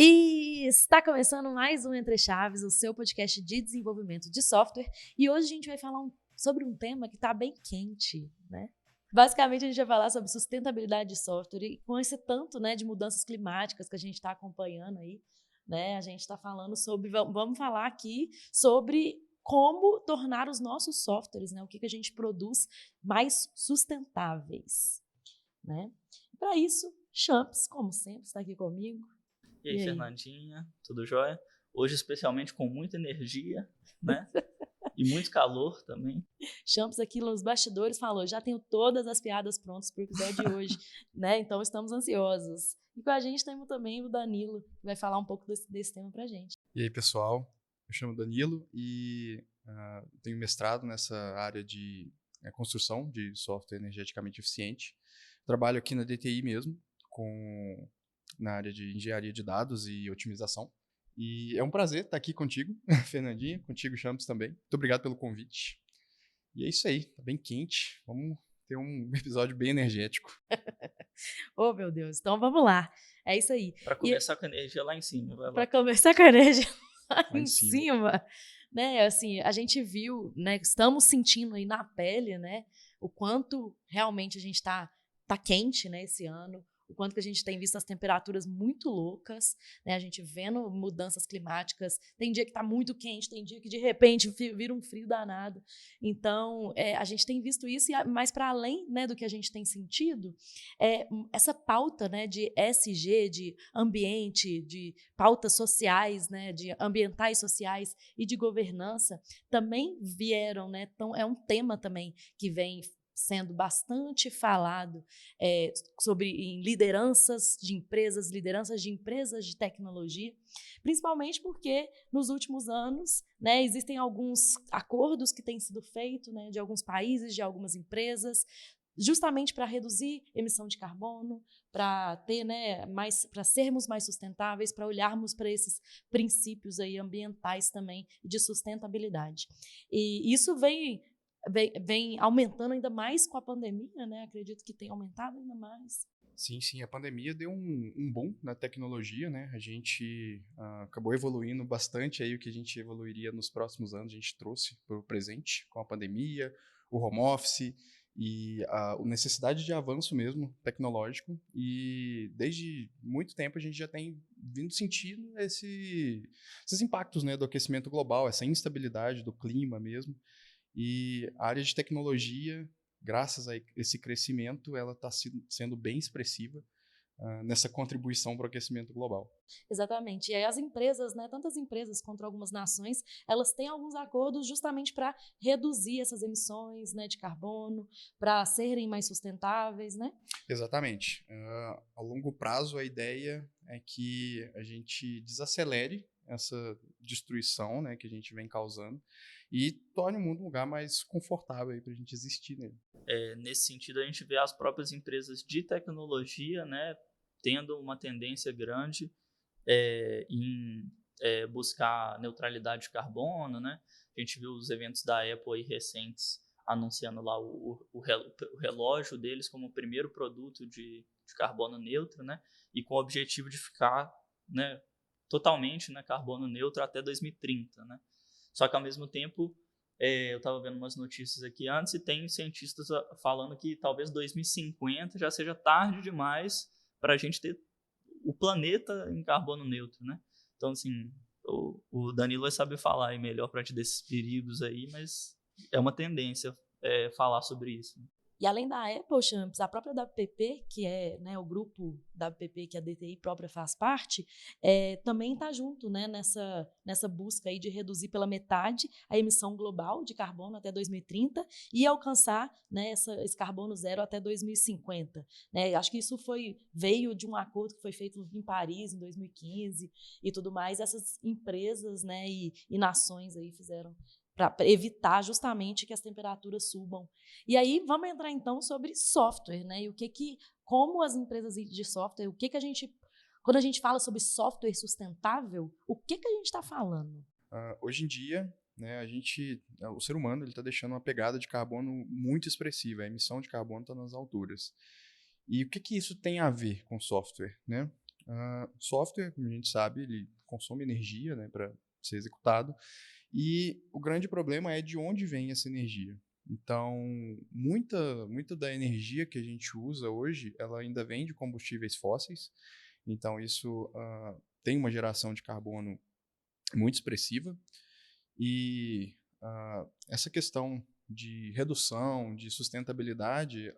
E está começando mais um Entre Chaves, o seu podcast de desenvolvimento de software. E hoje a gente vai falar sobre um tema que está bem quente, né? Basicamente, a gente vai falar sobre sustentabilidade de software e com esse tanto, né, de mudanças climáticas que a gente está acompanhando aí, né? A gente está falando sobre, vamos falar aqui sobre como tornar os nossos softwares, né, o que a gente produz, mais sustentáveis, né? Para isso, Champs, como sempre, está aqui comigo. E aí, Fernandinha, tudo jóia? Hoje, especialmente com muita energia, né? E muito calor também. Champs aqui nos bastidores falou, já tenho todas as piadas prontas para o episódio de hoje, né? Então estamos ansiosos. E com a gente temos também o Danilo, que vai falar um pouco desse tema pra gente. E aí, pessoal, eu chamo Danilo e tenho mestrado nessa área de construção de software energeticamente eficiente. Trabalho aqui na DTI mesmo, na área de engenharia de dados e otimização. E é um prazer estar aqui contigo, Fernandinha, contigo, Champs, também. Muito obrigado pelo convite. E é isso aí, tá bem quente. Vamos ter um episódio bem energético. Oh, meu Deus. Então vamos lá. É isso aí. Para começar com a energia lá em cima. Para começar com a energia lá em cima. Né, assim, a gente viu, né, estamos sentindo aí na pele, né, o quanto realmente a gente está quente, né, esse ano, o quanto que a gente tem visto as temperaturas muito loucas, né, a gente vendo mudanças climáticas, tem dia que está muito quente, tem dia que de repente vira um frio danado, então a gente tem visto isso, mas para além, né, do que a gente tem sentido, essa pauta, né, de ESG, de ambiente, de pautas sociais, né, de ambientais, sociais e de governança, também vieram, né, então é um tema também que vem sendo bastante falado em lideranças de empresas de tecnologia, principalmente porque nos últimos anos, né, existem alguns acordos que têm sido feitos, né, de alguns países, de algumas empresas, justamente para reduzir emissão de carbono, para ter, né, para sermos mais sustentáveis, para olharmos para esses princípios aí ambientais também de sustentabilidade. E isso vem aumentando ainda mais com a pandemia, né? Acredito que tem aumentado ainda mais. Sim, a pandemia deu um boom na tecnologia, né? A gente acabou evoluindo bastante aí o que a gente evoluiria nos próximos anos, a gente trouxe para o presente com a pandemia, o home office e a necessidade de avanço mesmo tecnológico, e desde muito tempo a gente já tem vindo sentindo esses impactos, né, do aquecimento global, essa instabilidade do clima mesmo. E a área de tecnologia, graças a esse crescimento, ela está sendo bem expressiva nessa contribuição para o aquecimento global. Exatamente. E aí as empresas, né, tantas empresas quanto algumas nações, elas têm alguns acordos justamente para reduzir essas emissões, né, de carbono, para serem mais sustentáveis, né? Exatamente. A longo prazo, a ideia é que a gente desacelere essa destruição, né, que a gente vem causando, e torne o mundo um lugar mais confortável para a gente existir nele. Nesse sentido, a gente vê as próprias empresas de tecnologia, né, tendo uma tendência grande em buscar neutralidade de carbono, né? A gente viu os eventos da Apple aí recentes anunciando lá o relógio deles como o primeiro produto de carbono neutro, né? E com o objetivo de ficar, né, totalmente, né, carbono neutro até 2030, né? Só que ao mesmo tempo, eu estava vendo umas notícias aqui antes e tem cientistas falando que talvez 2050 já seja tarde demais para a gente ter o planeta em carbono neutro, né? Então, assim, o Danilo vai saber falar aí melhor para gente desses perigos aí, mas é uma tendência falar sobre isso. E além da Apple, Champs, a própria WPP, que é, né, o grupo WPP que a DTI própria faz parte, também está junto, né, nessa busca aí de reduzir pela metade a emissão global de carbono até 2030 e alcançar, né, esse carbono zero até 2050. Né? Acho que isso veio de um acordo que foi feito em Paris em 2015 e tudo mais. Essas empresas, né, e nações aí fizeram para evitar justamente que as temperaturas subam. E aí vamos entrar então sobre software, né? E como as empresas de software, quando a gente fala sobre software sustentável, o que a gente está falando? Hoje em dia, né, o ser humano está deixando uma pegada de carbono muito expressiva, a emissão de carbono está nas alturas. E o que isso tem a ver com software, né? Software, como a gente sabe, ele consome energia, né, para ser executado, e o grande problema é de onde vem essa energia. Então, muita da energia que a gente usa hoje, ela ainda vem de combustíveis fósseis, então isso tem uma geração de carbono muito expressiva, e essa questão de redução, de sustentabilidade,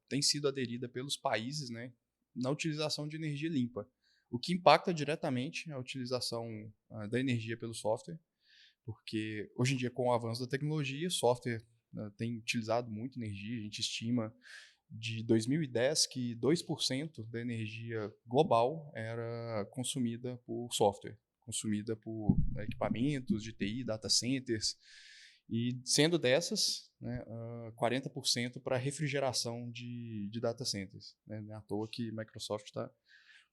tem sido aderida pelos países, né, na utilização de energia limpa, o que impacta diretamente a utilização da energia pelo software, porque hoje em dia, com o avanço da tecnologia, o software tem utilizado muita energia. A gente estima de 2010 que 2% da energia global era consumida por software, consumida por equipamentos de TI, data centers, e sendo dessas, né, 40% para refrigeração de data centers. Né? Não é à toa que a Microsoft está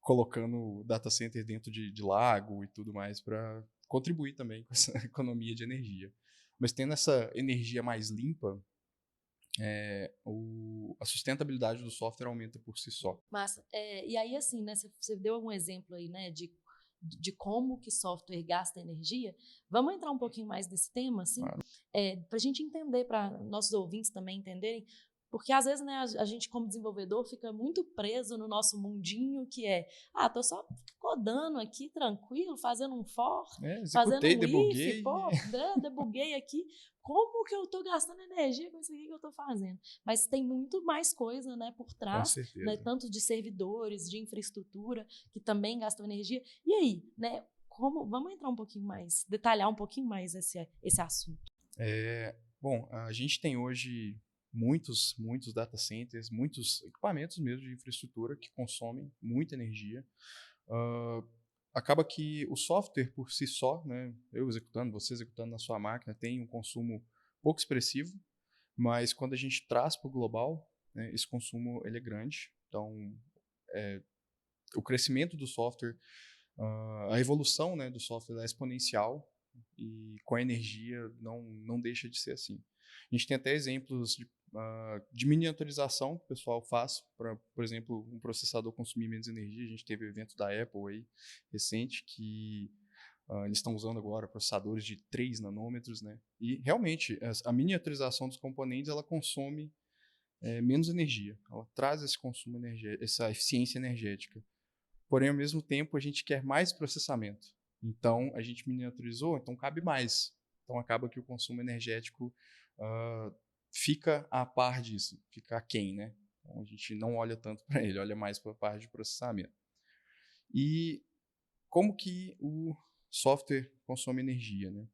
colocando data center dentro de lago e tudo mais para contribuir também com essa economia de energia. Mas tendo essa energia mais limpa, a sustentabilidade do software aumenta por si só. Massa. E aí, assim, né, você deu algum exemplo aí, né, de como que software gasta energia. Vamos entrar um pouquinho mais nesse tema, assim, Claro. para a gente entender, para nossos ouvintes também entenderem, porque às vezes, né, a gente como desenvolvedor fica muito preso no nosso mundinho, que tô só codando aqui tranquilo, fazendo um for, fazendo Executei, um debuguei. if, debuguei aqui. Como que eu estou gastando energia com isso aqui que eu estou fazendo? Mas tem muito mais coisa, né, por Com trás, certeza. né, tanto de servidores, de infraestrutura, que também gastam energia. E aí, né, vamos entrar um pouquinho mais, detalhar um pouquinho mais esse assunto. Bom, a gente tem hoje muitos data centers, muitos equipamentos mesmo de infraestrutura que consomem muita energia. Acaba que o software por si só, né, eu executando, você executando na sua máquina, tem um consumo pouco expressivo, mas quando a gente traz para o global, né, esse consumo ele é grande. Então, o crescimento do software, a evolução, né, do software é exponencial, e com a energia não deixa de ser assim. A gente tem até exemplos de miniaturização que o pessoal faz para, por exemplo, um processador consumir menos energia. A gente teve o evento da Apple aí, recente, que eles estão usando agora processadores de 3 nanômetros, né? E realmente a miniaturização dos componentes ela consome menos energia, ela traz esse consumo energético, essa eficiência energética. Porém, ao mesmo tempo, a gente quer mais processamento. Então, a gente miniaturizou, então cabe mais. Então, acaba que o consumo energético fica a par disso, fica aquém, né? Então, a gente não olha tanto para ele, olha mais para a parte de processamento. E como que o software consome energia, né?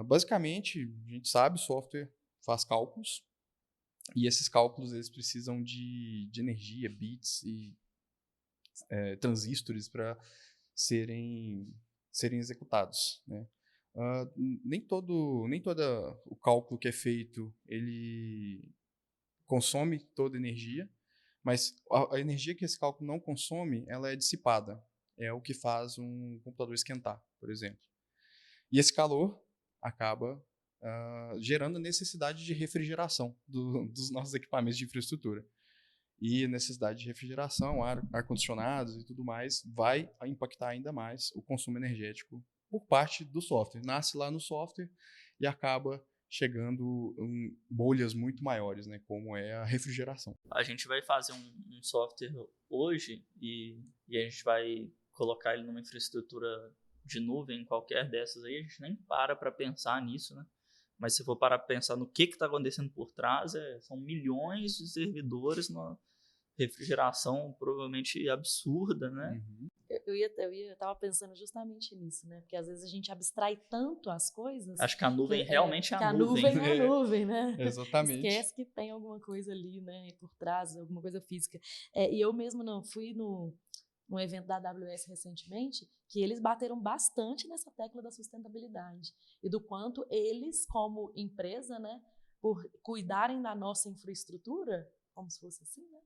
Basicamente, a gente sabe, o software faz cálculos, e esses cálculos eles precisam de energia, bits e transistores para serem executados, né? Nem todo o cálculo que é feito ele consome toda a energia, mas a energia que esse cálculo não consome, ela é dissipada. É o que faz um computador esquentar, por exemplo. E esse calor acaba gerando a necessidade de refrigeração dos nossos equipamentos de infraestrutura. E a necessidade de refrigeração, ar-condicionados e tudo mais, vai impactar ainda mais o consumo energético por parte do software. Nasce lá no software e acaba chegando em bolhas muito maiores, né, como é a refrigeração. A gente vai fazer um software hoje e a gente vai colocar ele numa infraestrutura de nuvem, qualquer dessas aí, a gente nem para pensar nisso, né? Mas se for parar para pensar no que está acontecendo por trás, são milhões de servidores numa refrigeração provavelmente absurda, né? Uhum. Eu tava pensando justamente nisso, né? Porque às vezes a gente abstrai tanto as coisas. Acho que a nuvem realmente é a nuvem. Que a nuvem é a nuvem, né? Exatamente. Esquece que tem alguma coisa ali, né? Por trás, alguma coisa física. E eu mesmo fui num evento da AWS recentemente, que eles bateram bastante nessa tecla da sustentabilidade e do quanto eles, como empresa, né, por cuidarem da nossa infraestrutura, como se fosse assim, né,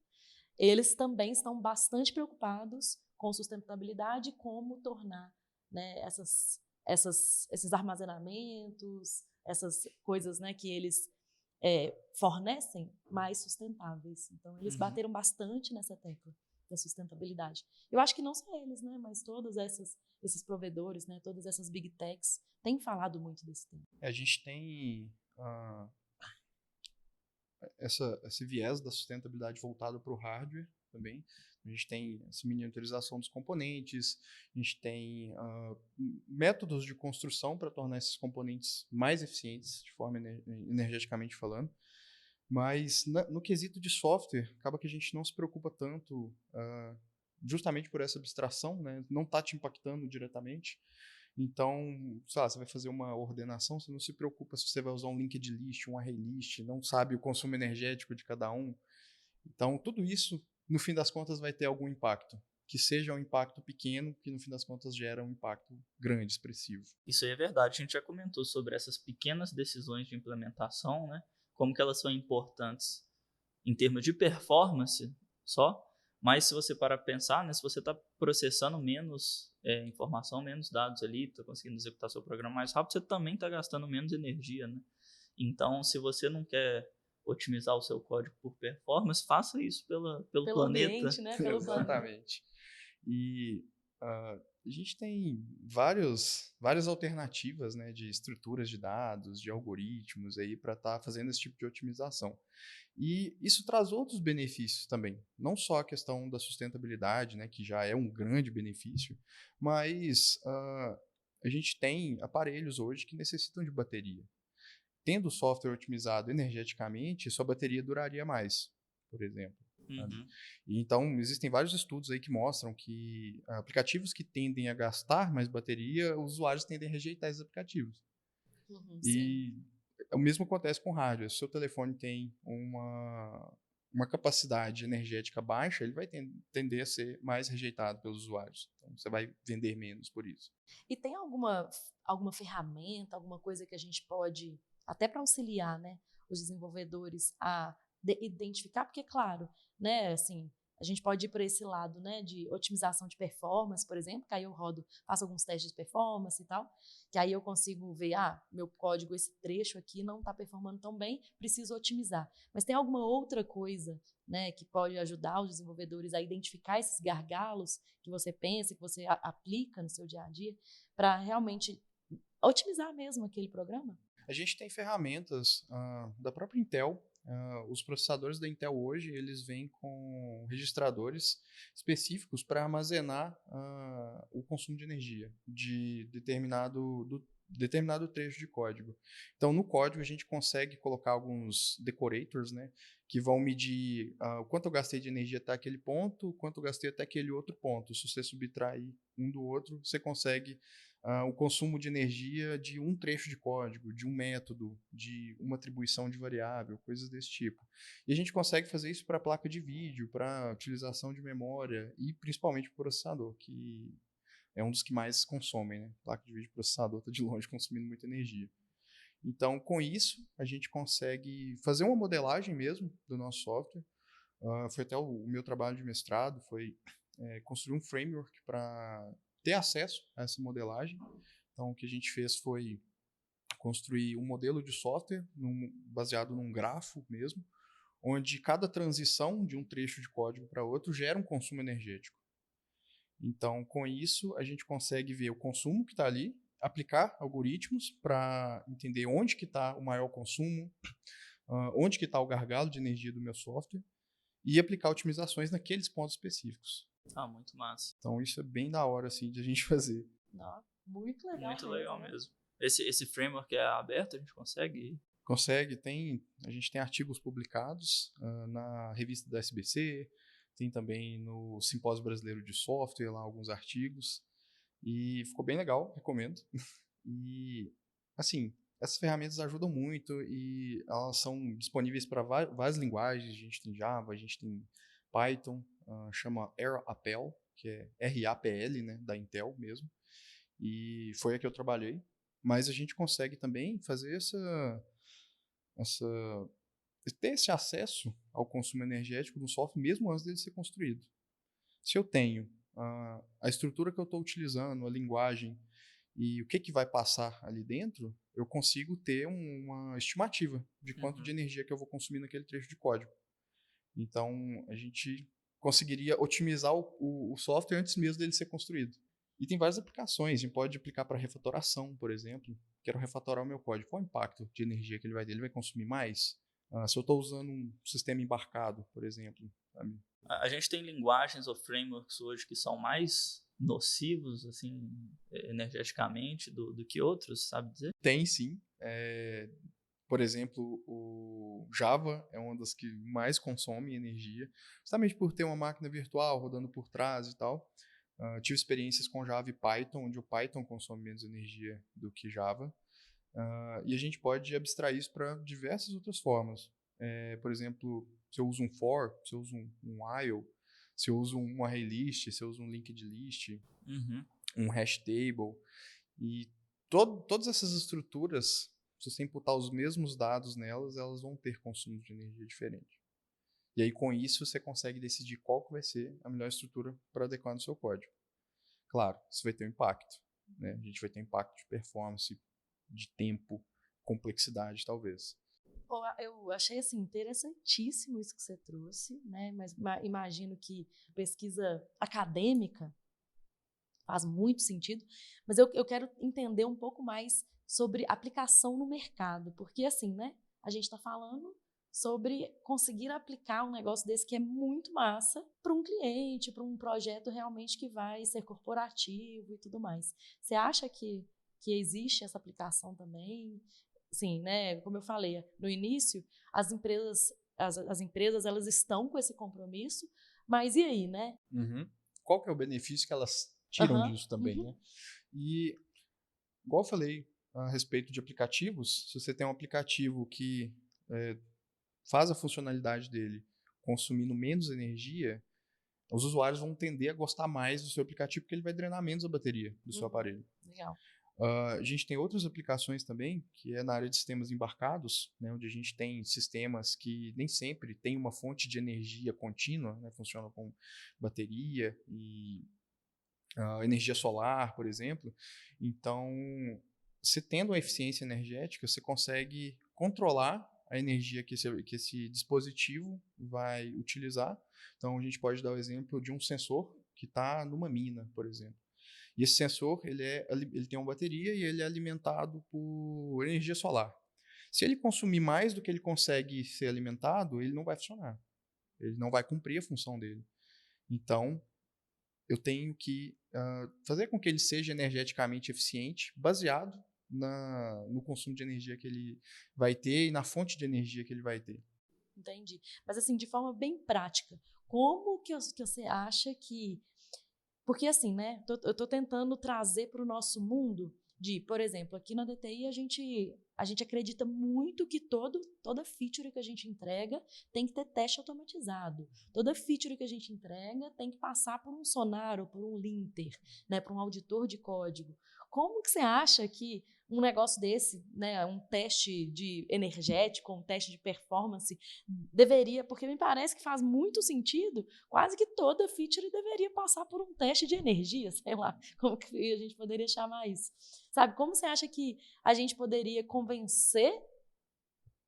eles também estão bastante preocupados com sustentabilidade, como tornar, né, esses armazenamentos, essas coisas, né, que eles fornecem mais sustentáveis. Então, eles bateram bastante nessa tecla. da sustentabilidade. Eu acho que não só eles, né, mas todos esses provedores, né, todas essas big techs têm falado muito desse tema. A gente tem esse viés da sustentabilidade voltado para o hardware também. A gente tem essa miniaturização dos componentes, a gente tem métodos de construção para tornar esses componentes mais eficientes, de forma energeticamente falando. Mas no quesito de software, acaba que a gente não se preocupa tanto, justamente por essa abstração, né? Não está te impactando diretamente. Então, sei lá, você vai fazer uma ordenação, você não se preocupa se você vai usar um linked list, um array list, não sabe o consumo energético de cada um. Então, tudo isso, no fim das contas, vai ter algum impacto. Que seja um impacto pequeno, que no fim das contas gera um impacto grande, expressivo. Isso aí é verdade. A gente já comentou sobre essas pequenas decisões de implementação, né? Como que elas são importantes em termos de performance só, mas se você parar para pensar, né, se você está processando menos informação, menos dados ali, está conseguindo executar seu programa mais rápido, você também está gastando menos energia, né? Então, se você não quer otimizar o seu código por performance, faça isso pelo planeta. Ambiente, né? Pelo Exatamente. E a gente tem várias alternativas, né, de estruturas de dados, de algoritmos aí para estar fazendo esse tipo de otimização. E isso traz outros benefícios também, não só a questão da sustentabilidade, né, que já é um grande benefício, mas a gente tem aparelhos hoje que necessitam de bateria. Tendo o software otimizado energeticamente, sua bateria duraria mais, por exemplo. Uhum. E então, existem vários estudos aí que mostram que aplicativos que tendem a gastar mais bateria, os usuários tendem a rejeitar esses aplicativos. E o mesmo acontece com hardware. Se o seu telefone tem uma capacidade energética baixa, ele vai tender a ser mais rejeitado pelos usuários. Então, você vai vender menos por isso. E tem alguma ferramenta, alguma coisa que a gente pode, até para auxiliar, né, os desenvolvedores a identificar? Porque, claro, né, assim, a gente pode ir por esse lado, né, de otimização de performance, por exemplo, que aí eu faço alguns testes de performance e tal, que aí eu consigo ver, meu código, esse trecho aqui não está performando tão bem, preciso otimizar. Mas tem alguma outra coisa, né, que pode ajudar os desenvolvedores a identificar esses gargalos que você pensa, que você aplica no seu dia a dia, para realmente otimizar mesmo aquele programa? A gente tem ferramentas da própria Intel. Os processadores da Intel hoje, eles vêm com registradores específicos para armazenar o consumo de energia de determinado trecho de código. Então, no código, a gente consegue colocar alguns decorators, né, que vão medir o quanto eu gastei de energia até aquele ponto, o quanto eu gastei até aquele outro ponto. Se você subtrair um do outro, você consegue o consumo de energia de um trecho de código, de um método, de uma atribuição de variável, coisas desse tipo. E a gente consegue fazer isso para placa de vídeo, para utilização de memória e principalmente para o processador, que é um dos que mais consomem, né? Placa de vídeo e processador está de longe consumindo muita energia. Então, com isso, a gente consegue fazer uma modelagem mesmo do nosso software. Foi até o meu trabalho de mestrado, foi construir um framework para ter acesso a essa modelagem. Então, o que a gente fez foi construir um modelo de software baseado num grafo mesmo, onde cada transição de um trecho de código para outro gera um consumo energético. Então, com isso, a gente consegue ver o consumo que está ali, aplicar algoritmos para entender onde que está o maior consumo, onde que está o gargalo de energia do meu software, e aplicar otimizações naqueles pontos específicos. Muito massa. Então, isso é bem da hora, assim, de a gente fazer. Muito legal. Muito legal mesmo. Esse framework é aberto? A gente consegue? Consegue. A gente tem artigos publicados na revista da SBC, tem também no Simpósio Brasileiro de Software, lá alguns artigos. E ficou bem legal, recomendo. E, assim, essas ferramentas ajudam muito e elas são disponíveis para várias linguagens. A gente tem Java, a gente tem Python, chama RAPL, que é RAPL, né, da Intel mesmo. E foi a que eu trabalhei. Mas a gente consegue também fazer ter esse acesso ao consumo energético do software mesmo antes dele ser construído. Se eu tenho a estrutura que eu estou utilizando, a linguagem e o que vai passar ali dentro, eu consigo ter uma estimativa de quanto de energia que eu vou consumir naquele trecho de código. Então, a gente conseguiria otimizar o software antes mesmo dele ser construído. E tem várias aplicações, a gente pode aplicar para refatoração, por exemplo. Quero refatorar o meu código. Qual é o impacto de energia que ele vai ter? Ele vai consumir mais? Se eu estou usando um sistema embarcado, por exemplo. Sabe? A gente tem linguagens ou frameworks hoje que são mais nocivos, assim, energeticamente do que outros, sabe dizer? Tem, sim. Por exemplo, o Java é uma das que mais consome energia, justamente por ter uma máquina virtual rodando por trás e tal. Tive experiências com Java e Python, onde o Python consome menos energia do que Java. E a gente pode abstrair isso para diversas outras formas. Por exemplo, se eu uso um for, se eu uso um while, se eu uso um array list, se eu uso um linked list, um hash table. E todas essas estruturas, se você imputar os mesmos dados nelas, elas vão ter consumo de energia diferente. E aí, com isso, você consegue decidir qual que vai ser a melhor estrutura para adequar no seu código. Claro, isso vai ter um impacto. Né? A gente vai ter impacto de performance, de tempo, complexidade, talvez. Eu achei assim, interessantíssimo isso que você trouxe, né? Mas imagino que pesquisa acadêmica faz muito sentido, mas eu quero entender um pouco mais sobre aplicação no mercado, porque assim, né? A gente está falando sobre conseguir aplicar um negócio desse que é muito massa para um cliente, para um projeto realmente que vai ser corporativo e tudo mais. Você acha que existe essa aplicação também? Sim, né? Como eu falei no início, as empresas elas estão com esse compromisso, mas e aí, né? Qual que é o benefício que elas tiram disso também, né? E, igual eu falei a respeito de aplicativos, se você tem um aplicativo que faz a funcionalidade dele consumindo menos energia, os usuários vão tender a gostar mais do seu aplicativo porque ele vai drenar menos a bateria do seu aparelho. Legal. A gente tem outras aplicações também, que é na área de sistemas embarcados, né, onde a gente tem sistemas que nem sempre tem uma fonte de energia contínua, né, funcionam com bateria e energia solar, por exemplo. Então, você tendo uma eficiência energética, você consegue controlar a energia que esse dispositivo vai utilizar. Então, a gente pode dar o exemplo de um sensor que está numa mina, por exemplo. E esse sensor ele tem uma bateria e ele é alimentado por energia solar. Se ele consumir mais do que ele consegue ser alimentado, ele não vai funcionar. Ele não vai cumprir a função dele. Então, eu tenho que fazer com que ele seja energeticamente eficiente, baseado no consumo de energia que ele vai ter e na fonte de energia que ele vai ter. Entendi. Mas assim, de forma bem prática, como que você acha que... Porque assim, né, eu estou tentando trazer para o nosso mundo por exemplo, aqui na DTI a gente acredita muito que toda feature que a gente entrega tem que ter teste automatizado. Toda feature que a gente entrega tem que passar por um sonar ou por um linter, né, por um auditor de código. Como que você acha que um negócio desse, né, um teste de energético, um teste de performance, deveria, porque me parece que faz muito sentido, quase que toda feature deveria passar por um teste de energia, sei lá, como que a gente poderia chamar isso. Sabe, como você acha que a gente poderia convencer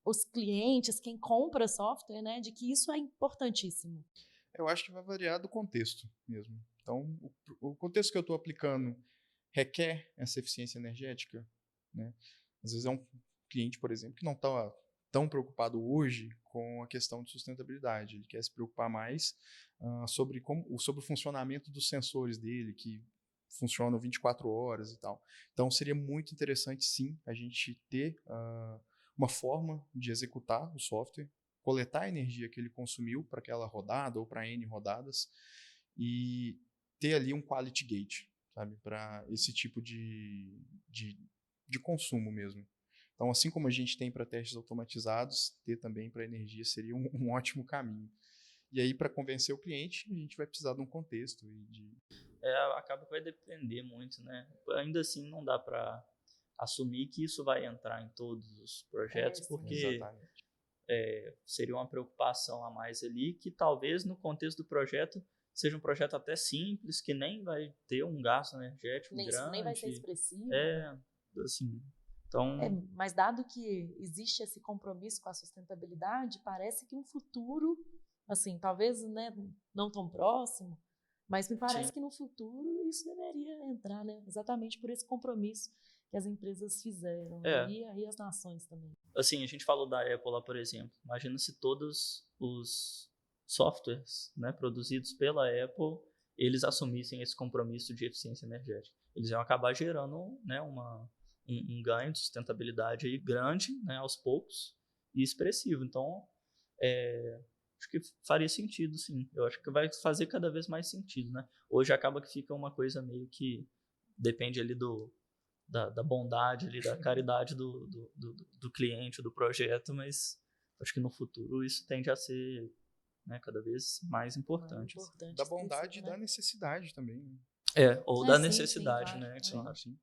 os clientes, quem compra software, né, de que isso é importantíssimo? Eu acho que vai variar do contexto mesmo. Então, o contexto que eu estou aplicando requer essa eficiência energética, né? Às vezes é um cliente, por exemplo, que não está tão preocupado hoje com a questão de sustentabilidade. Ele quer se preocupar mais sobre o funcionamento dos sensores dele, que funcionam 24 horas e tal. Então, seria muito interessante, sim, a gente ter uma forma de executar o software, coletar a energia que ele consumiu para aquela rodada ou para N rodadas e ter ali um quality gate, sabe, para esse tipo de consumo mesmo. Então, assim como a gente tem para testes automatizados, ter também para energia seria um ótimo caminho. E aí, para convencer o cliente, a gente vai precisar de um contexto. Acaba que vai depender muito, né? Ainda assim, não dá para assumir que isso vai entrar em todos os projetos, porque seria uma preocupação a mais ali, que talvez no contexto do projeto seja um projeto até simples, que nem vai ter um gasto energético grande. Nem vai ser expressivo. Assim, então... mas dado que existe esse compromisso com a sustentabilidade, parece que um futuro Assim, talvez, né, não tão próximo, mas me parece Sim. que no futuro isso deveria entrar, né? Exatamente por esse compromisso que as empresas fizeram, né? E aí as nações também. Assim, a gente falou da Apple lá, por exemplo. Imagina se todos os softwares, né, produzidos pela Apple, eles assumissem esse compromisso de eficiência energética. Eles iam acabar gerando, né, um ganho de sustentabilidade aí grande, né, aos poucos e expressivo. Então, acho que faria sentido, sim. Eu acho que vai fazer cada vez mais sentido, né? Hoje acaba que fica uma coisa meio que depende ali da bondade ali, da caridade do cliente, do projeto, mas acho que no futuro isso tende a ser, né, cada vez mais importante. Da bondade e da necessidade também. Né? Ou da sim, necessidade, sim, né? Sim, sim.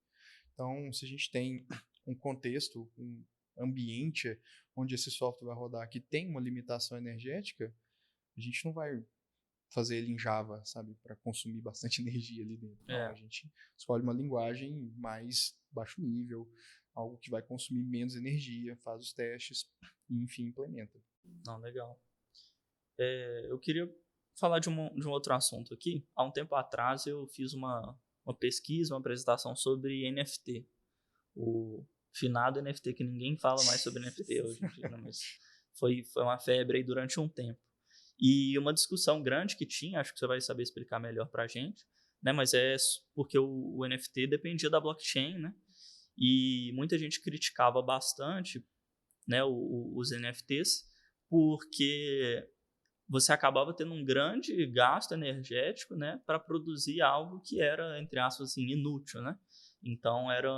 Então, se a gente tem um contexto, um ambiente onde esse software vai rodar que tem uma limitação energética, a gente não vai fazer ele em Java, sabe, para consumir bastante energia ali dentro. Não, a gente escolhe uma linguagem mais baixo nível, algo que vai consumir menos energia, faz os testes e, enfim, implementa. Não, legal. Eu queria falar de um outro assunto aqui. Há um tempo atrás eu fiz uma pesquisa, uma apresentação sobre NFT. O finado NFT, que ninguém fala mais sobre NFT hoje em dia, né? Mas foi uma febre aí durante um tempo. E uma discussão grande que tinha, acho que você vai saber explicar melhor pra gente, né? Mas é porque o NFT dependia da blockchain, né? E muita gente criticava bastante, né, os NFTs, porque você acabava tendo um grande gasto energético, né, para produzir algo que era, entre aspas, assim, inútil, né? Então era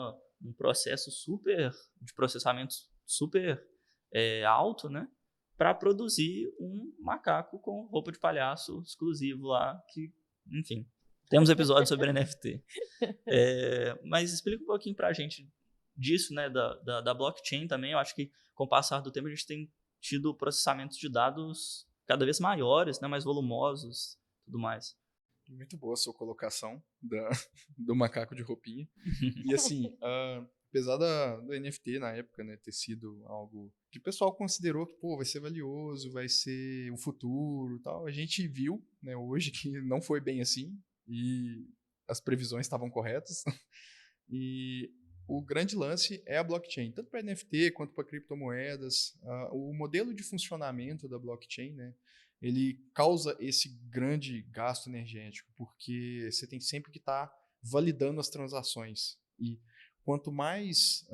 um processo de processamento super alto, né, para produzir um macaco com roupa de palhaço exclusivo lá, que, enfim, temos episódios sobre NFT. Mas explica um pouquinho para a gente disso, né, da blockchain também. Eu acho que com o passar do tempo a gente tem tido processamentos de dados cada vez maiores, né, mais volumosos, tudo mais. Muito boa a sua colocação do macaco de roupinha. E assim, apesar do NFT na época, né, ter sido algo que o pessoal considerou que, pô, vai ser valioso, vai ser o futuro e tal, a gente viu, né, hoje que não foi bem assim e as previsões estavam corretas. E o grande lance é a blockchain, tanto para NFT quanto para criptomoedas. O modelo de funcionamento da blockchain, né, ele causa esse grande gasto energético, porque você tem sempre que estar validando as transações. E quanto mais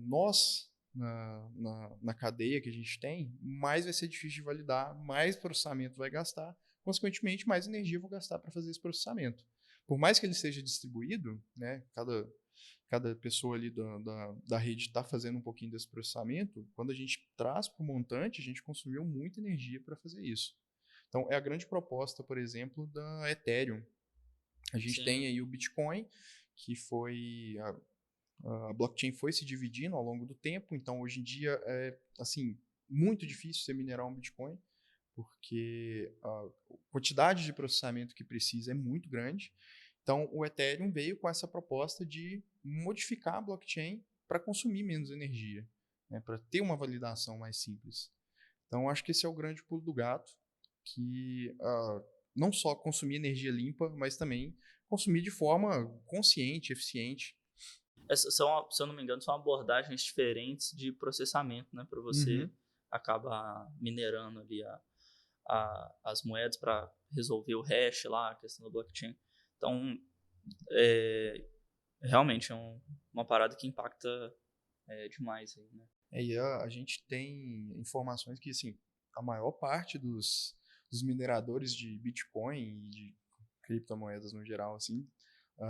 nós na cadeia que a gente tem, mais vai ser difícil de validar, mais processamento vai gastar, consequentemente, mais energia eu vou gastar para fazer esse processamento. Por mais que ele seja distribuído, né, cada pessoa ali da rede está fazendo um pouquinho desse processamento, quando a gente traz para o montante, a gente consumiu muita energia para fazer isso. Então, é a grande proposta, por exemplo, da Ethereum. A gente tem aí o Bitcoin, que foi... A blockchain foi se dividindo ao longo do tempo, então hoje em dia é, assim, muito difícil você minerar um Bitcoin, porque a quantidade de processamento que precisa é muito grande. Então, o Ethereum veio com essa proposta de modificar a blockchain para consumir menos energia, né, para ter uma validação mais simples. Então, acho que esse é o grande pulo do gato, que não só consumir energia limpa, mas também consumir de forma consciente, eficiente. São, se eu não me engano, são abordagens diferentes de processamento, né, para você acabar minerando ali as moedas para resolver o hash lá, a questão da blockchain. Então, realmente é uma parada que impacta demais aí, né? E a gente tem informações que, assim, a maior parte dos mineradores de Bitcoin e de criptomoedas no geral, assim,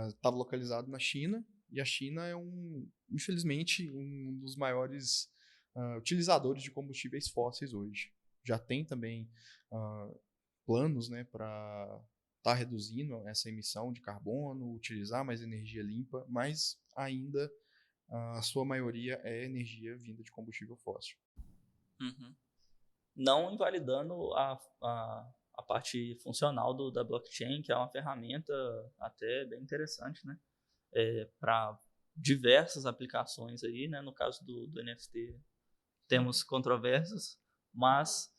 estava localizado na China, e a China é, infelizmente, um dos maiores utilizadores de combustíveis fósseis hoje. Já tem também planos, né, para estar reduzindo essa emissão de carbono, utilizar mais energia limpa, mas ainda a sua maioria é energia vinda de combustível fóssil. Uhum. Não invalidando a parte funcional da blockchain, que é uma ferramenta até bem interessante, né? Para diversas aplicações aí, né? No caso do NFT temos controvérsias, mas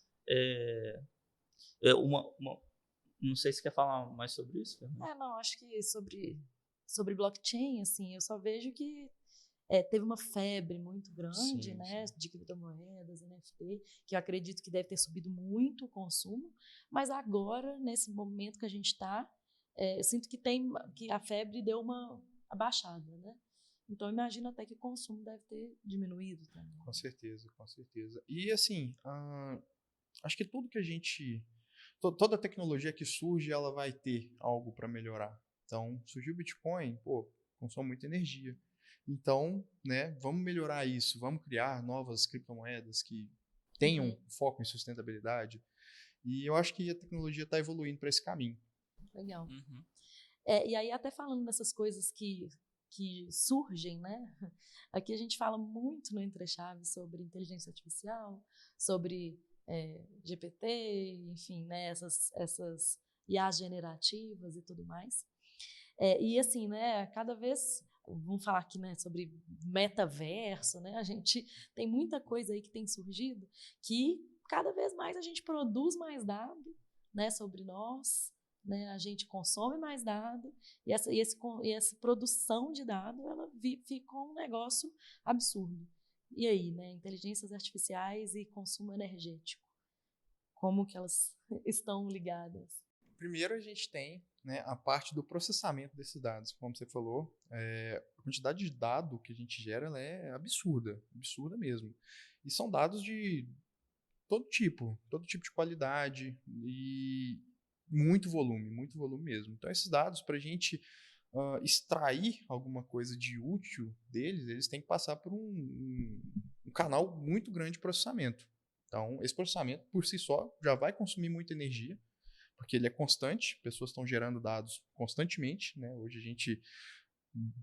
Não sei se você quer falar mais sobre isso, Fernanda. Não, acho que sobre blockchain, assim, eu só vejo que teve uma febre muito grande, Sim, né, sim. de criptomoedas, NFT, que eu acredito que deve ter subido muito o consumo, mas agora, nesse momento que a gente está, eu sinto que a febre deu uma abaixada, né? Então, eu imagino até que o consumo deve ter diminuído também. Com certeza, com certeza. E assim, acho que tudo que a gente. Toda tecnologia que surge, ela vai ter algo para melhorar. Então, surgiu o Bitcoin, pô, consome muita energia. Então, né, vamos melhorar isso, vamos criar novas criptomoedas que tenham foco em sustentabilidade. E eu acho que a tecnologia está evoluindo para esse caminho. Legal. Uhum. E aí, até falando dessas coisas que surgem, né? Aqui a gente fala muito no Entre Chaves sobre inteligência artificial, sobre GPT, enfim, né? Essas IAs generativas e tudo mais. E assim, né? Cada vez, vamos falar aqui, né? Sobre metaverso, né? A gente tem muita coisa aí que tem surgido que cada vez mais a gente produz mais dado, né? Sobre nós, né? A gente consome mais dado e essa produção de dado, ela fica um negócio absurdo. E aí, né? Inteligências artificiais e consumo energético. Como que elas estão ligadas? Primeiro a gente tem, né, a parte do processamento desses dados. Como você falou, a quantidade de dado que a gente gera ela é absurda mesmo. E são dados de todo tipo de qualidade e muito volume mesmo. Então esses dados, para a gente extrair alguma coisa de útil deles, eles têm que passar por um canal muito grande de processamento. Então esse processamento por si só já vai consumir muita energia, porque ele é constante, pessoas estão gerando dados constantemente, né? Hoje a gente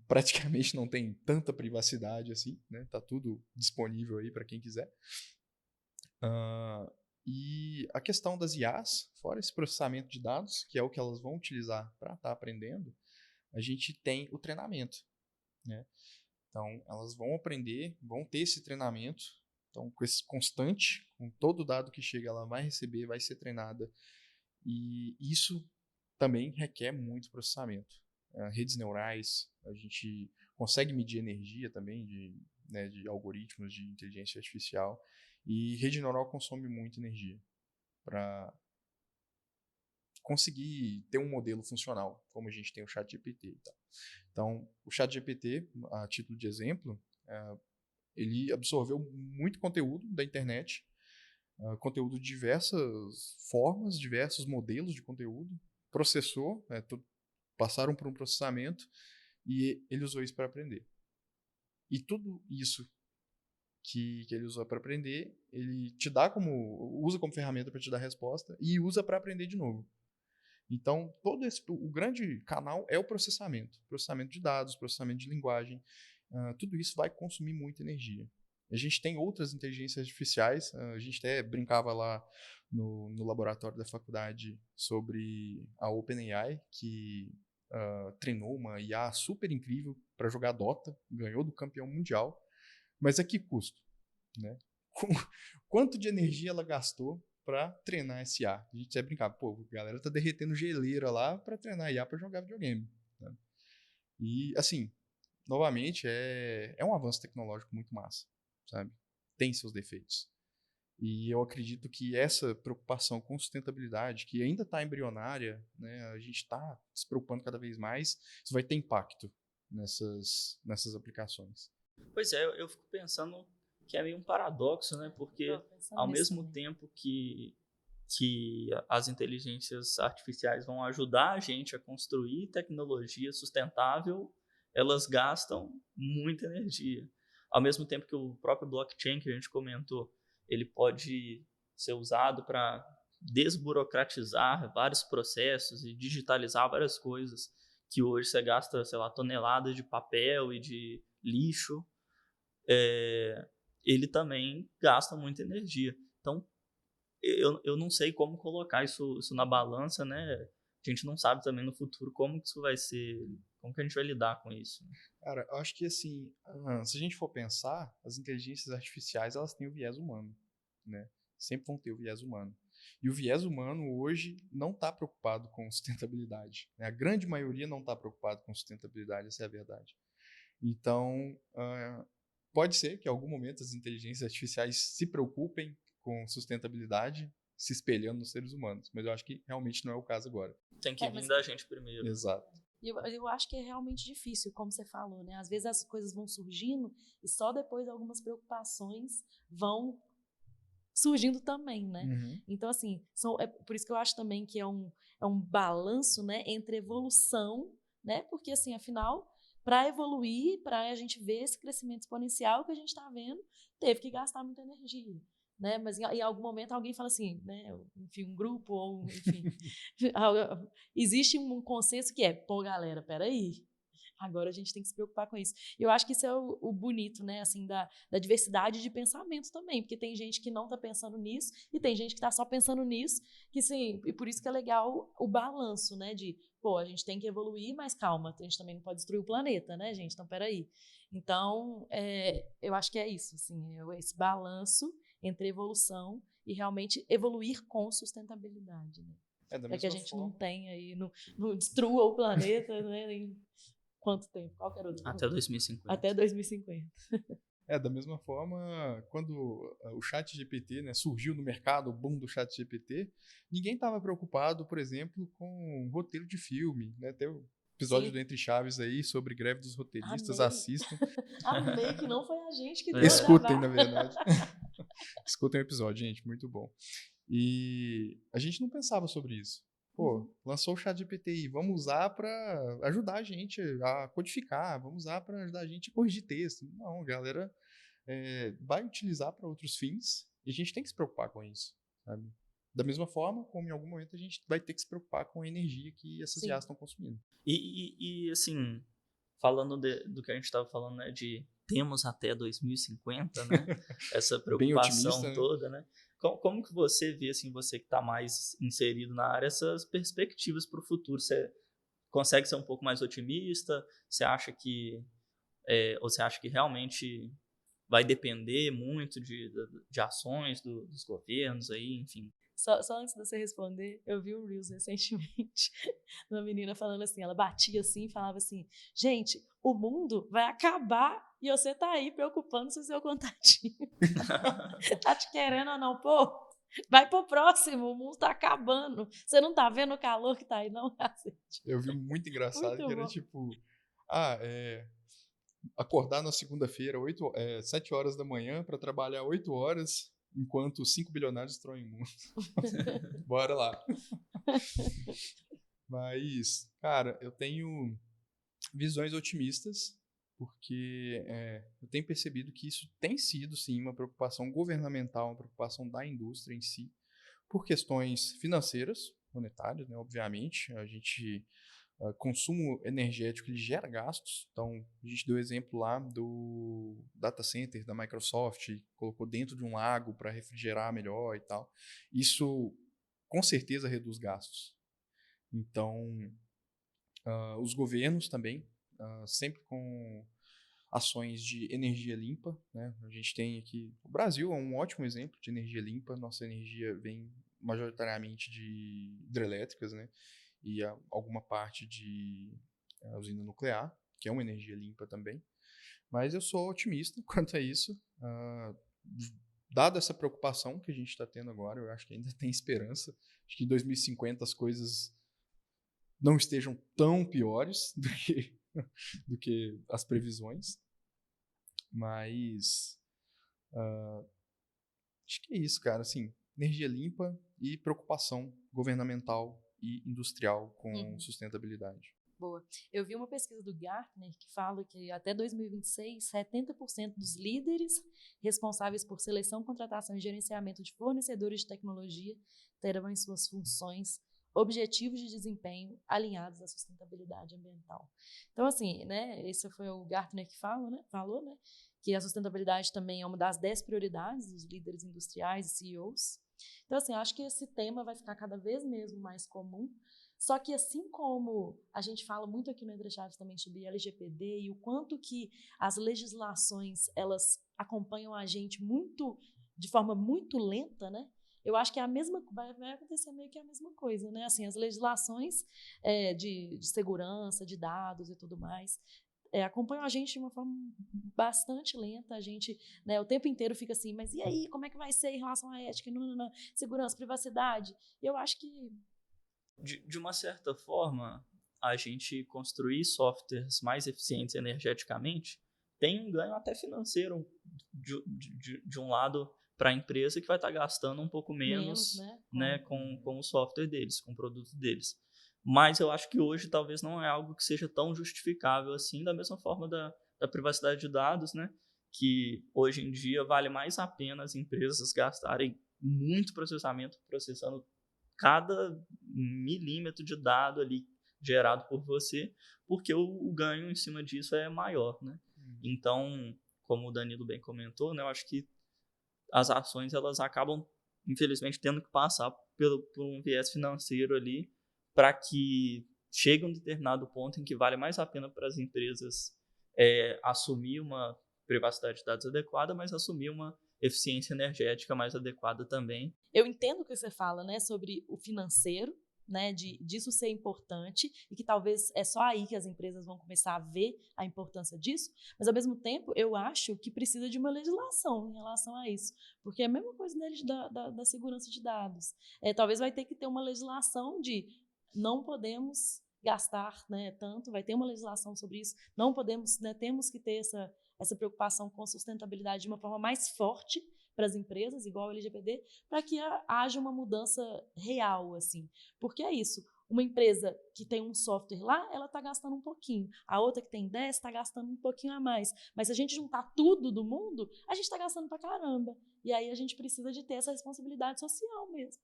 praticamente não tem tanta privacidade assim, né? Tá tudo disponível aí para quem quiser. E a questão das IAs, fora esse processamento de dados, que é o que elas vão utilizar para estar aprendendo, a gente tem o treinamento, né? Então, elas vão aprender, vão ter esse treinamento. Então, com esse constante, com todo dado que chega, ela vai receber, vai ser treinada. E isso também requer muito processamento. Redes neurais, a gente consegue medir energia também de algoritmos de inteligência artificial. E rede neural consome muita energia para conseguir ter um modelo funcional, como a gente tem o ChatGPT e tal. Então, o ChatGPT, a título de exemplo, ele absorveu muito conteúdo da internet, conteúdo de diversas formas, diversos modelos de conteúdo, processou, passaram por um processamento e ele usou isso para aprender. E tudo isso que ele usou para aprender, ele te dá usa como ferramenta para te dar resposta e usa para aprender de novo. Então, o grande canal é o processamento de dados, processamento de linguagem. Tudo isso vai consumir muita energia. A gente tem outras inteligências artificiais, a gente até brincava lá no laboratório da faculdade sobre a OpenAI, que treinou uma IA super incrível para jogar Dota, ganhou do campeão mundial, mas a que custo? Né? Quanto de energia ela gastou para treinar esse IA? A gente até brincava, pô, a galera tá derretendo geleira lá para treinar IA para jogar videogame. Né? E, assim, novamente, é um avanço tecnológico muito massa, sabe? Tem seus defeitos. E eu acredito que essa preocupação com sustentabilidade, que ainda está embrionária, né, a gente está se preocupando cada vez mais, isso vai ter impacto nessas aplicações. Pois é, eu fico pensando que é meio um paradoxo, né? Porque ao mesmo tempo que as inteligências artificiais vão ajudar a gente a construir tecnologia sustentável, elas gastam muita energia. Ao mesmo tempo que o próprio blockchain que a gente comentou, ele pode ser usado para desburocratizar vários processos e digitalizar várias coisas que hoje você gasta, sei lá, toneladas de papel e de lixo. Ele também gasta muita energia. Então, eu não sei como colocar isso na balança, né? A gente não sabe também no futuro como que isso vai ser, como que a gente vai lidar com isso. Cara, eu acho que assim, se a gente for pensar, as inteligências artificiais, elas têm o viés humano, né? sempre vão ter o viés humano. E o viés humano hoje não está preocupado com sustentabilidade, né? A grande maioria não está preocupado com sustentabilidade, essa é a verdade. Então, pode ser que em algum momento as inteligências artificiais se preocupem com sustentabilidade, se espelhando nos seres humanos, mas eu acho que realmente não é o caso agora. Tem que vir da gente primeiro. Exato. Eu acho que é realmente difícil, como você falou, né? Às vezes as coisas vão surgindo e só depois algumas preocupações vão surgindo também, né? Uhum. Então, assim, é por isso que eu acho também que é um balanço, né, entre evolução, né? Porque, assim, afinal, para evoluir, para a gente ver esse crescimento exponencial que a gente está vendo, teve que gastar muita energia. Né? Mas em algum momento alguém fala assim, né? Enfim, um grupo, ou enfim, existe um consenso que pô, galera, peraí, agora a gente tem que se preocupar com isso. E eu acho que isso é o bonito, né? Assim, da diversidade de pensamento também, porque tem gente que não está pensando nisso e tem gente que está só pensando nisso, que sim, e por isso que é legal o balanço, né? De, pô, a gente tem que evoluir, mas calma, a gente também não pode destruir o planeta, né, gente? Então, peraí. Então, eu acho que é isso, assim, esse balanço entre evolução e realmente evoluir com sustentabilidade, né? Para que a gente não tenha aí, não destrua o planeta, né? Em quanto tempo? Qual que era o tempo? Até 2050. Até 2050. Da mesma forma, quando o ChatGPT, né, surgiu no mercado, o boom do ChatGPT, ninguém estava preocupado, por exemplo, com roteiro de filme, né? Tem o episódio do Entre Chaves aí sobre greve dos roteiristas, assistam. Amei que não foi a gente que deu Escutem, na verdade. Escutem o episódio, gente, muito bom. E a gente não pensava sobre isso. Pô, lançou o ChatGPT aí, vamos usar para ajudar a gente a codificar, vamos usar para ajudar a gente a corrigir texto. Não, a galera vai utilizar para outros fins e a gente tem que se preocupar com isso, sabe? Da mesma forma como em algum momento a gente vai ter que se preocupar com a energia que essas IAs estão consumindo. E assim, falando do que a gente estava falando, né, de temos até 2050, né, essa preocupação otimista, toda, né? Como que você vê, assim, você que está mais inserido na área, essas perspectivas para o futuro? Você consegue ser um pouco mais otimista? Você acha que ou você acha que realmente vai depender muito de ações dos governos aí, enfim? Só antes de você responder, eu vi um Reels recentemente, uma menina falando assim, ela batia assim e falava assim, gente, o mundo vai acabar e você tá aí preocupando se o seu contatinho tá te querendo ou não, pô, vai pro próximo, o mundo tá acabando, você não tá vendo o calor que tá aí não, cacete. Eu vi muito engraçado Muito que era bom. tipo, acordar na segunda-feira, 7 horas da manhã, para trabalhar 8 horas, enquanto 5 bilionários destroem o mundo. Bora lá. Mas, cara, eu tenho visões otimistas, porque eu tenho percebido que isso tem sido, sim, uma preocupação governamental, uma preocupação da indústria em si, por questões financeiras, monetárias, né, obviamente. A gente... consumo energético ele gera gastos. Então, a gente deu o exemplo lá do data center da Microsoft, colocou dentro de um lago para refrigerar melhor e tal. Isso, com certeza, reduz gastos. Então, os governos também, sempre com ações de energia limpa, né? A gente tem aqui... O Brasil é um ótimo exemplo de energia limpa. Nossa energia vem majoritariamente de hidrelétricas, né? E alguma parte de usina nuclear, que é uma energia limpa também. Mas eu sou otimista quanto a isso. Dada essa preocupação que a gente está tendo agora, eu acho que ainda tem esperança. Acho que em 2050 as coisas não estejam tão piores do que as previsões. Mas acho que é isso, cara. Assim, energia limpa e preocupação governamental e industrial com sustentabilidade. Boa. Eu vi uma pesquisa do Gartner que fala que até 2026, 70% dos líderes responsáveis por seleção, contratação e gerenciamento de fornecedores de tecnologia terão em suas funções objetivos de desempenho alinhados à sustentabilidade ambiental. Então, assim, né, esse foi o Gartner que falou, né, que a sustentabilidade também é uma das 10 prioridades dos líderes industriais e CEOs. Então, assim, acho que esse tema vai ficar cada vez mesmo mais comum. Só que assim como a gente fala muito aqui no Entre Chaves também sobre LGPD e o quanto que as legislações, elas acompanham a gente muito de forma muito lenta, né? Eu acho que vai acontecer meio que a mesma coisa, né? Assim, as legislações de segurança, de dados e tudo mais, acompanham a gente de uma forma bastante lenta. A gente, né, o tempo inteiro fica assim, mas e aí, como é que vai ser em relação à ética, segurança, privacidade? E eu acho que... De uma certa forma, a gente construir softwares mais eficientes energeticamente tem um ganho até financeiro de um lado para a empresa, que vai estar gastando um pouco menos, né, com o software deles, com o produto deles. Mas eu acho que hoje talvez não é algo que seja tão justificável assim, da mesma forma da privacidade de dados, né, que hoje em dia vale mais a pena as empresas gastarem muito processamento processando cada milímetro de dado ali gerado por você, porque o ganho em cima disso é maior, né? Então, como o Danilo bem comentou, né, eu acho que as ações elas acabam, infelizmente, tendo que passar por um viés financeiro ali, para que chegue a um determinado ponto em que vale mais a pena para as empresas assumir uma privacidade de dados adequada, mas assumir uma eficiência energética mais adequada também. Eu entendo o que você fala, né, sobre o financeiro, né, disso ser importante, e que talvez é só aí que as empresas vão começar a ver a importância disso, mas ao mesmo tempo eu acho que precisa de uma legislação em relação a isso, porque é a mesma coisa deles da segurança de dados. Talvez vai ter que ter uma legislação de não podemos gastar, né, tanto, vai ter uma legislação sobre isso, não podemos, né, temos que ter essa preocupação com a sustentabilidade de uma forma mais forte para as empresas, igual o LGPD, para que haja uma mudança real, assim. Porque é isso, uma empresa que tem um software lá, ela está gastando um pouquinho. A outra que tem 10 está gastando um pouquinho a mais. Mas se a gente juntar tudo do mundo, a gente está gastando para caramba. E aí a gente precisa de ter essa responsabilidade social mesmo.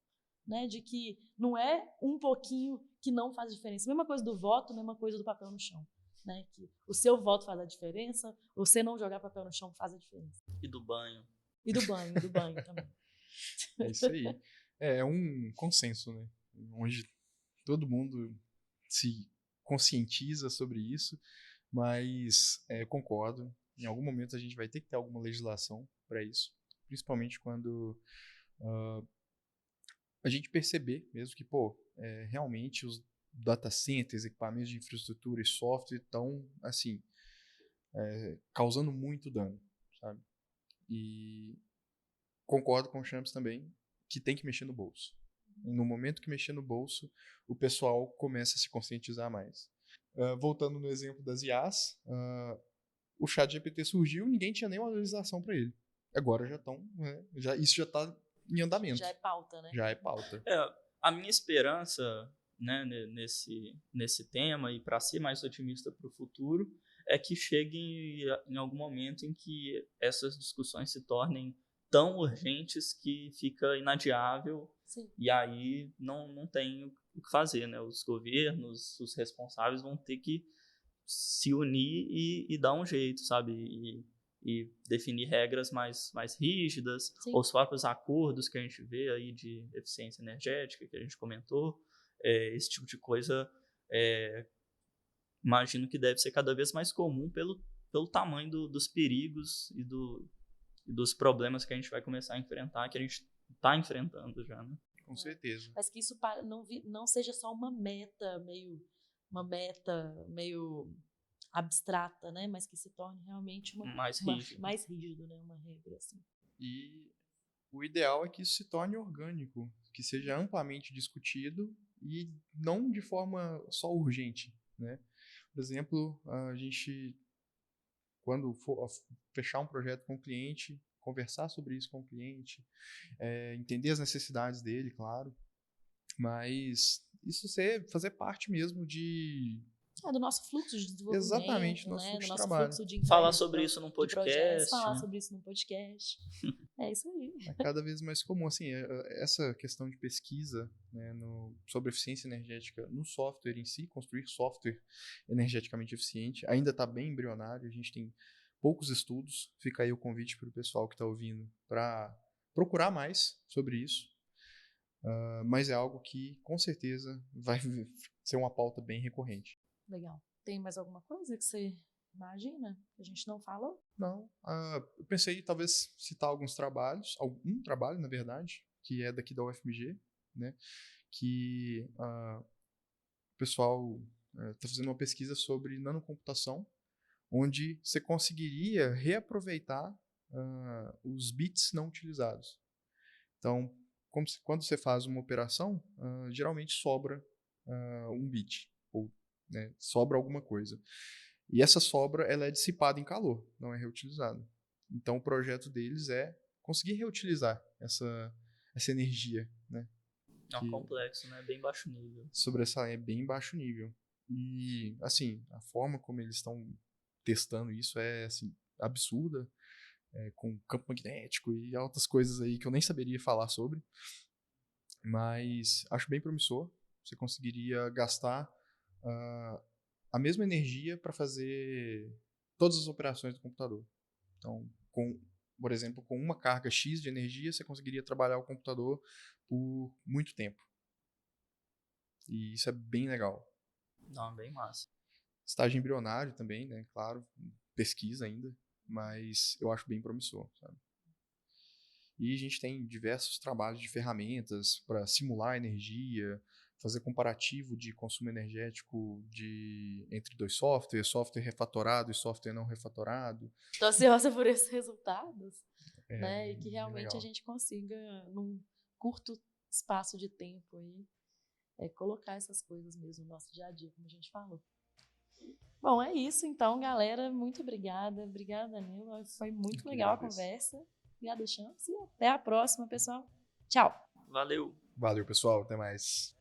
Né, de que não é um pouquinho que não faz diferença. Mesma coisa do voto, mesma coisa do papel no chão. Né, que o seu voto faz a diferença, você não jogar papel no chão faz a diferença. E do banho. E do banho também. É isso aí. É um consenso, né? Onde todo mundo se conscientiza sobre isso, mas concordo. Em algum momento a gente vai ter que ter alguma legislação para isso, principalmente quando a gente perceber mesmo que, realmente os data centers, equipamentos de infraestrutura e software estão, assim, causando muito dano, sabe? E concordo com o Champs também que tem que mexer no bolso. E no momento que mexer no bolso, o pessoal começa a se conscientizar mais. Voltando no exemplo das IAs, o ChatGPT surgiu e ninguém tinha nenhuma legislação para ele. Agora já estão, isso já está em andamento. Já é pauta, né? Já é pauta. A minha esperança, né, nesse tema, e para ser mais otimista para o futuro, é que chegue em algum momento em que essas discussões se tornem tão urgentes que fica inadiável. Sim. E aí não tem o que fazer, né? Os governos, os responsáveis vão ter que se unir e dar um jeito, sabe? E definir regras mais rígidas. Sim. Os próprios acordos que a gente vê aí de eficiência energética, que a gente comentou, esse tipo de coisa, imagino que deve ser cada vez mais comum pelo tamanho dos perigos e dos problemas que a gente vai começar a enfrentar, que a gente está enfrentando já, né? Com certeza. Mas que isso não seja só uma meta meio abstrata, né? Mas que se torne realmente mais rígido, né? Uma regra assim. E o ideal é que isso se torne orgânico, que seja amplamente discutido e não de forma só urgente, né? Por exemplo, a gente, quando for fechar um projeto com o cliente, conversar sobre isso com o cliente, entender as necessidades dele, claro, mas isso fazer parte mesmo do nosso fluxo de desenvolvimento. Exatamente, nosso fluxo do de nosso trabalho. Fluxo de falar sobre isso num podcast. Falar sobre isso num podcast. É isso aí. É cada vez mais comum. Assim, essa questão de pesquisa, né, sobre eficiência energética no software em si, construir software energeticamente eficiente, ainda está bem embrionário. A gente tem poucos estudos. Fica aí o convite para o pessoal que está ouvindo para procurar mais sobre isso. Mas é algo que, com certeza, vai ser uma pauta bem recorrente. Legal. Tem mais alguma coisa que você Imagina, a gente não falou. Não, eu pensei em talvez citar algum trabalho, na verdade, que é daqui da UFMG, né, que o pessoal está fazendo uma pesquisa sobre nanocomputação, onde você conseguiria reaproveitar os bits não utilizados. Então, quando você faz uma operação, geralmente sobra um bit, ou né, sobra alguma coisa. E essa sobra ela é dissipada em calor, não é reutilizada. Então, o projeto deles é conseguir reutilizar essa energia, né? É um complexo, né? Bem baixo nível. É bem baixo nível. E, assim, a forma como eles estão testando isso é, assim, absurda, com campo magnético e outras coisas aí que eu nem saberia falar sobre. Mas acho bem promissor. Você conseguiria gastar a mesma energia para fazer todas as operações do computador. Então, por exemplo, com uma carga X de energia, você conseguiria trabalhar o computador por muito tempo. E isso é bem legal. Não, bem massa. Estágio embrionário também, né? Claro, pesquisa ainda, mas eu acho bem promissor, sabe? E a gente tem diversos trabalhos de ferramentas para simular energia, fazer comparativo de consumo energético entre dois softwares, software refatorado e software não refatorado. Estou ansiosa por esses resultados, né? E que bem realmente legal. a gente consiga, num curto espaço de tempo, aí, colocar essas coisas mesmo no nosso dia a dia, como a gente falou. Bom, é isso então, galera. Muito obrigada. Obrigada, Danilo. Foi muito legal a conversa. Obrigada, Chance. E até a próxima, pessoal. Tchau. Valeu. Valeu, pessoal. Até mais.